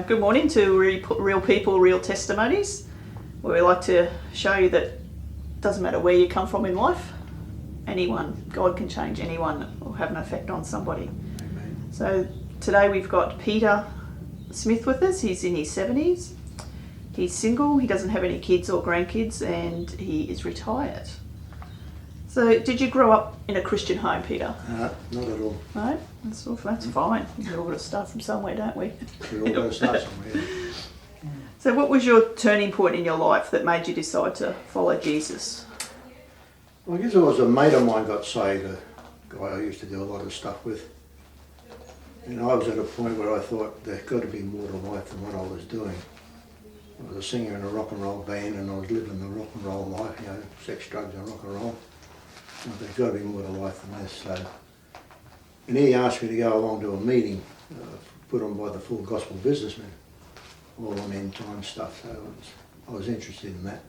Good morning to Real People, Real Testimonies, where we like to show you that it doesn't matter where you come from in life, God can change anyone or have an effect on somebody. Amen. So today we've got Peter Smith with us. He's in his 70s. He's single, he doesn't have any kids or grandkids, and he is retired. So did you grow up in a Christian home, Peter? Not at all. No? That's fine. We've all got to start from somewhere, don't we? We all got to start somewhere. So what was your turning point in your life that made you decide to follow Jesus? Well, I guess it was a mate of mine got saved, a guy I used to do a lot of stuff with. And I was at a point where I thought there's got to be more to life than what I was doing. I was a singer in a rock and roll band and I was living the rock and roll life, sex, drugs and rock and roll. And there's got to be more to life than this. And he asked me to go along to a meeting put on by the Full Gospel Businessmen, all on end time stuff, so I was interested in that.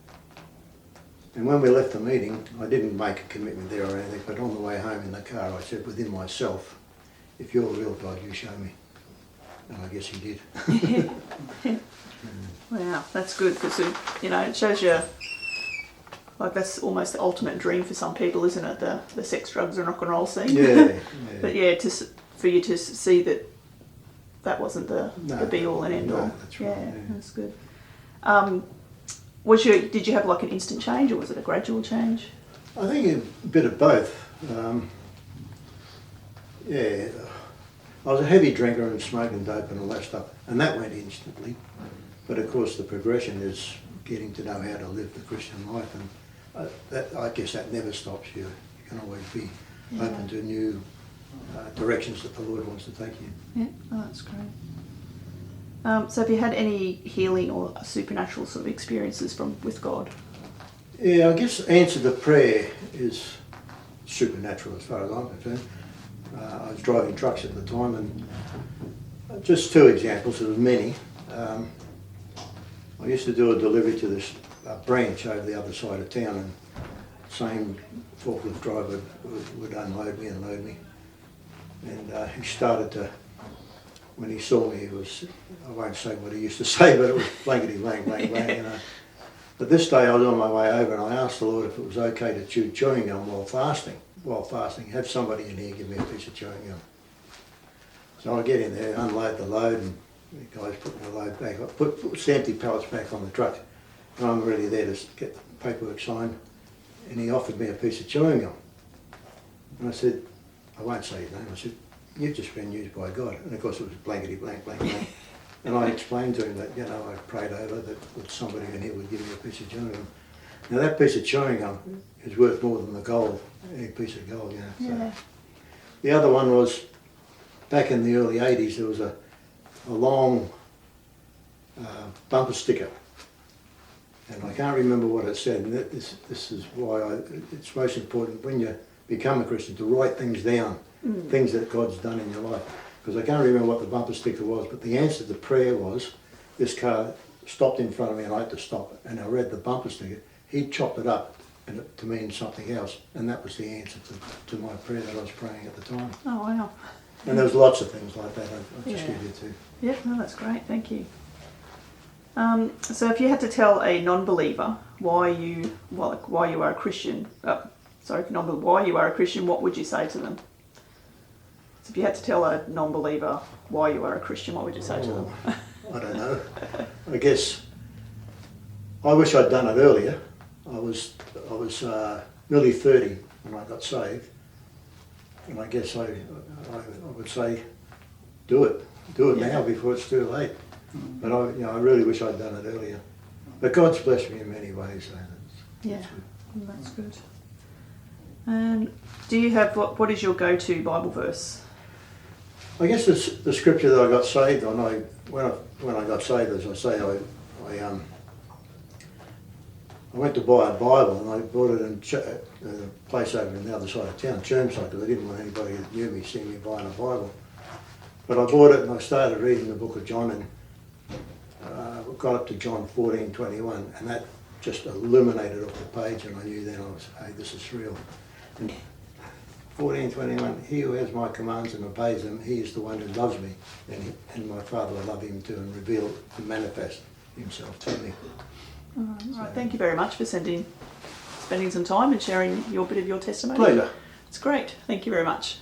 And when we left the meeting, I didn't make a commitment there or anything, but on the way home in the car I said within myself, if you're a real God, you show me. And I guess he did. Wow, that's good because it shows you, like that's almost the ultimate dream for some people, isn't it? The sex, drugs and rock and roll scene. Yeah. But yeah, for you to see that wasn't the be all and end all. That's right. Yeah, that's good. Did you have like an instant change or was it a gradual change? I think a bit of both. I was a heavy drinker and smoking dope and all that stuff, and that went instantly. But of course the progression is getting to know how to live the Christian life, and I guess that never stops you. You can always be open to new directions that the Lord wants to take you. Yeah, that's great. So have you had any healing or supernatural sort of experiences with God? Yeah, I guess answer to prayer is supernatural as far as I'm concerned. I was driving trucks at the time, and just two examples, there was many. I used to do a delivery to this branch over the other side of town, and same forklift driver would unload me and load me. And he started to, when he saw me, I won't say what he used to say, but it was blankety blank, blank, blank, But this day I was on my way over and I asked the Lord if it was okay to chew chewing gum while fasting. Have somebody in here give me a piece of chewing gum. So I get in there, unload the load, and the guy's putting the load back, put empty pallets back on the truck, and I'm ready there to get the paperwork signed, and he offered me a piece of chewing gum. And I said, I won't say his name, I said, you've just been used by God. And of course it was blankety blank, blank, blank. And I explained to him that, I prayed over that somebody in here would give me a piece of chewing gum. Now that piece of chewing gum is worth more than the gold, any piece of gold, So. Yeah. The other one was, back in the early 80s, there was a long bumper sticker. And I can't remember what it said, and this is why it's most important when you become a Christian to write things down, things that God's done in your life. Because I can't remember what the bumper sticker was, but the answer to prayer was, this car stopped in front of me and I had to stop it. And I read the bumper sticker. He chopped it up to mean something else, and that was the answer to my prayer that I was praying at the time. Oh, wow. And there's lots of things like that. I'll just give you two. Yeah, no, that's great. Thank you. So if you had to tell a non-believer why you are a Christian, why you are a Christian, what would you say to them? So if you had to tell a non-believer why you are a Christian, what would you say to them? I don't know. I guess I wish I'd done it earlier. I was nearly 30 when I got saved, and I guess I would say, do it now before it's too late. But I really wish I'd done it earlier. But God's blessed me in many ways. So That's good. And do you have what is your go-to Bible verse? I guess the scripture that I got saved on. When I got saved, as I say, I went to buy a Bible and I bought it in a place over on the other side of town, Chermside, because I didn't want anybody that knew me seeing me buying a Bible. But I bought it and I started reading the book of John, and got up to John 14:21, and that just illuminated off the page, and I knew then hey, this is real. And 14:21, he who has my commands and obeys them, he is the one who loves me, and my Father will love him too and reveal and manifest himself to me. Right, thank you very much for spending some time and sharing your bit of your testimony. Pleasure. It's great. Thank you very much.